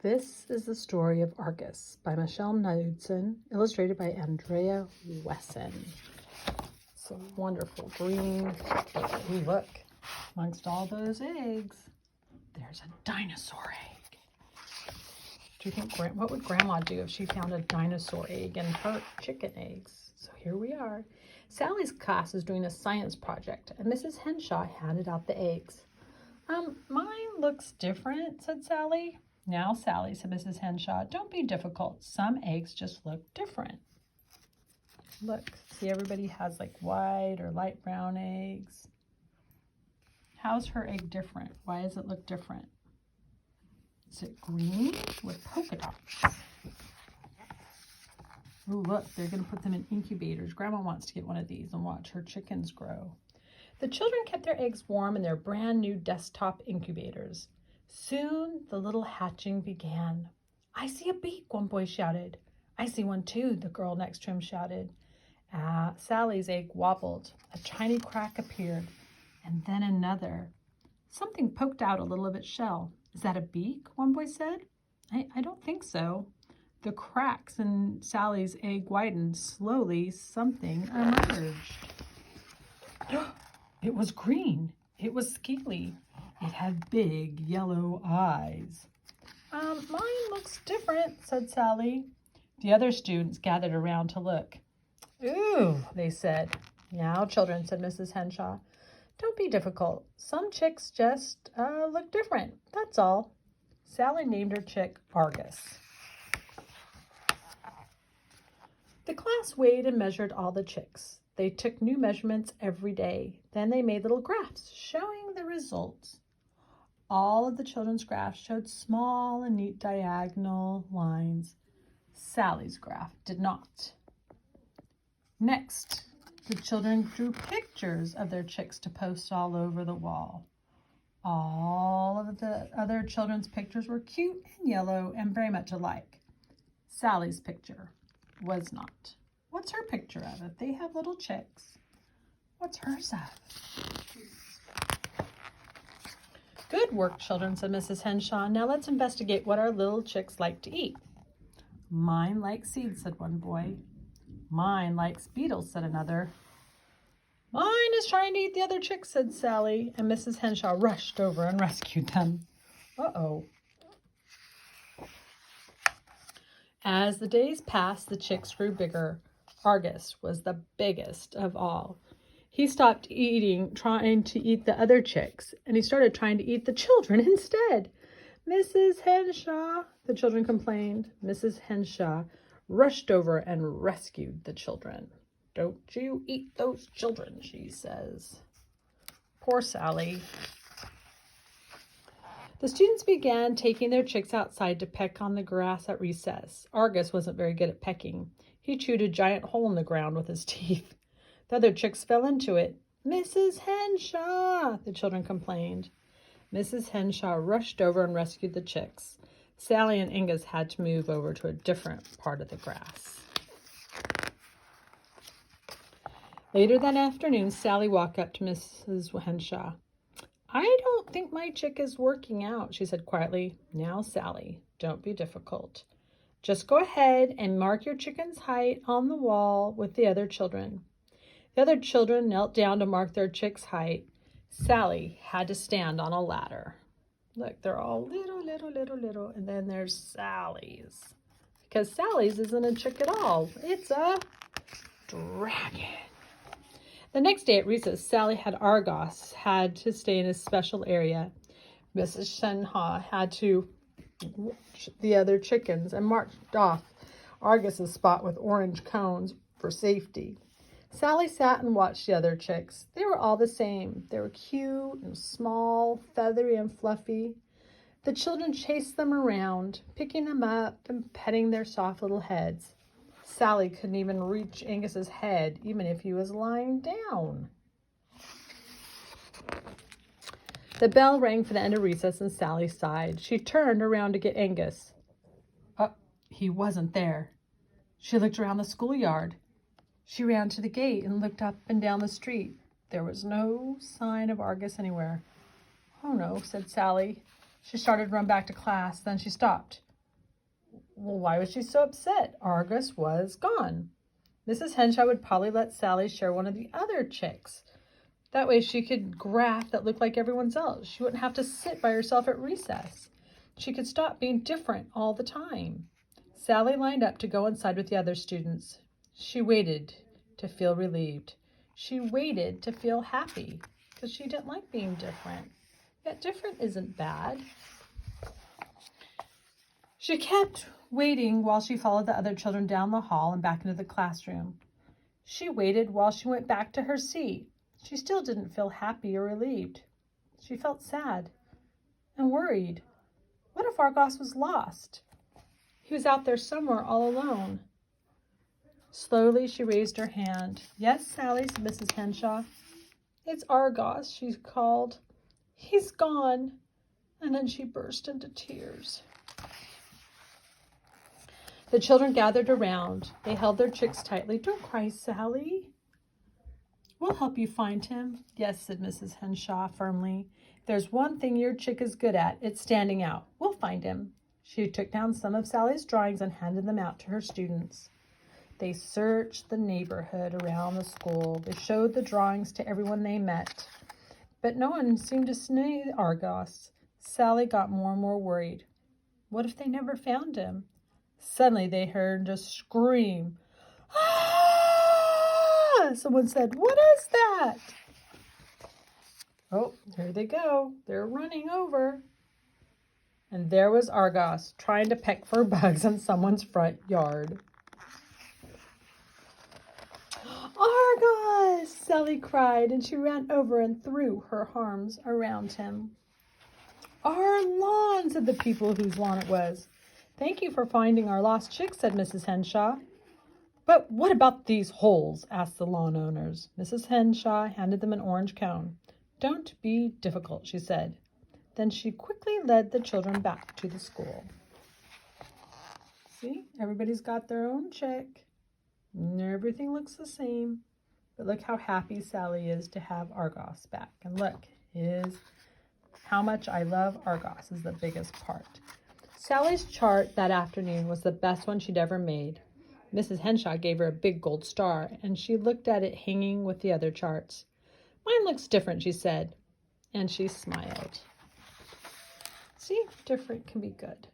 This is the story of Argus by Michelle Knudsen, illustrated by Andrea Wesson. It's a wonderful green. Ooh, look, amongst all those eggs, there's a dinosaur egg. Do you think, what would Grandma do if she found a dinosaur egg in her chicken eggs? So here we are. Sally's class is doing a science project, and Mrs. Henshaw handed out the eggs. Mine looks different, said Sally. Now, Sally, said Mrs. Henshaw, don't be difficult. Some eggs just look different. Look, see, everybody has like white or light brown eggs. How's her egg different? Why does it look different? Is it green with polka dots? Ooh, look, they're going to put them in incubators. Grandma wants to get one of these and watch her chickens grow. The children kept their eggs warm in their brand new desktop incubators. Soon the little hatching began. I see a beak, one boy shouted. I see one too, the girl next to him shouted. Sally's egg wobbled. A tiny crack appeared, and then another. Something poked out a little of its shell. Is that a beak? One boy said. I don't think so. The cracks in Sally's egg widened. Slowly, something emerged. It was green. It was scaly. It had big yellow eyes. Mine looks different, said Sally. The other students gathered around to look. Ooh, they said. Now, children, said Mrs. Henshaw, don't be difficult. Some chicks just look different. That's all. Sally named her chick Argus. The class weighed and measured all the chicks. They took new measurements every day. Then they made little graphs showing the results. All of the children's graphs showed small and neat diagonal lines. Sally's graph did not. Next, the children drew pictures of their chicks to post all over the wall. All of the other children's pictures were cute and yellow and very much alike. Sally's picture was not. What's her picture of it? They have little chicks. What's hers of? Good work, children, said Mrs. Henshaw. Now let's investigate what our little chicks like to eat. Mine likes seeds, said one boy. Mine likes beetles, said another. Mine is trying to eat the other chicks, said Sally, and Mrs. Henshaw rushed over and rescued them. Uh-oh. As the days passed, the chicks grew bigger. Argus was the biggest of all. He stopped trying to eat the other chicks, and he started trying to eat the children instead. Mrs. Henshaw, the children complained. Mrs. Henshaw rushed over and rescued the children. Don't you eat those children, she says. Poor Sally. The students began taking their chicks outside to peck on the grass at recess. Argus wasn't very good at pecking. He chewed a giant hole in the ground with his teeth. The other chicks fell into it. Mrs. Henshaw, the children complained. Mrs. Henshaw rushed over and rescued the chicks. Sally and Angus had to move over to a different part of the grass. Later that afternoon, Sally walked up to Mrs. Henshaw. I don't think my chick is working out, she said quietly. Now, Sally, don't be difficult. Just go ahead and mark your chicken's height on the wall with the other children. The other children knelt down to mark their chick's height. Sally had to stand on a ladder. Look, they're all little, and then there's Sally's. Because Sally's isn't a chick at all. It's a dragon. The next day at recess, Sally had to stay in a special area. Mrs. Henshaw had to watch the other chickens and marked off Argus's spot with orange cones for safety. Sally sat and watched the other chicks. They were all the same. They were cute and small, feathery and fluffy. The children chased them around, picking them up and petting their soft little heads. Sally couldn't even reach Angus's head, even if he was lying down. The bell rang for the end of recess and Sally sighed. She turned around to get Angus. He wasn't there. She looked around the schoolyard. She ran to the gate and looked up and down the street. There was no sign of Argus anywhere. Oh no, said Sally. She started to run back to class, then she stopped. Well, why was she so upset? Argus was gone. Mrs. Henshaw would probably let Sally share one of the other chicks. That way she could graph that looked like everyone else. She wouldn't have to sit by herself at recess. She could stop being different all the time. Sally lined up to go inside with the other students. She waited to feel relieved. She waited to feel happy because she didn't like being different. Yet different isn't bad. She kept waiting while she followed the other children down the hall and back into the classroom. She waited while she went back to her seat. She still didn't feel happy or relieved. She felt sad and worried. What if Argos was lost? He was out there somewhere all alone. Slowly she raised her hand. Yes, Sally, said Mrs. Henshaw. It's Argos, she called. He's gone. And then she burst into tears. The children gathered around. They held their chicks tightly. Don't cry, Sally. We'll help you find him. Yes, said Mrs. Henshaw firmly. If there's one thing your chick is good at, it's standing out. We'll find him. She took down some of Sally's drawings and handed them out to her students. They searched the neighborhood around the school. They showed the drawings to everyone they met. But no one seemed to see Argos. Sally got more and more worried. What if they never found him? Suddenly they heard a scream. Ah! Someone said, what is that? Oh, here they go. They're running over. And there was Argos trying to peck for bugs in someone's front yard. Argos! Sally cried, and she ran over and threw her arms around him. Our lawn, said the people whose lawn it was. Thank you for finding our lost chick, said Mrs. Henshaw. But what about these holes? Asked the lawn owners. Mrs. Henshaw handed them an orange cone. Don't be difficult, she said. Then she quickly led the children back to the school. See, everybody's got their own chick. Everything looks the same. But look how happy Sally is to have Argos back. And look, how much I love Argos is the biggest part. Sally's chart that afternoon was the best one she'd ever made. Mrs. Henshaw gave her a big gold star, and she looked at it hanging with the other charts. Mine looks different, she said, and she smiled. See, different can be good.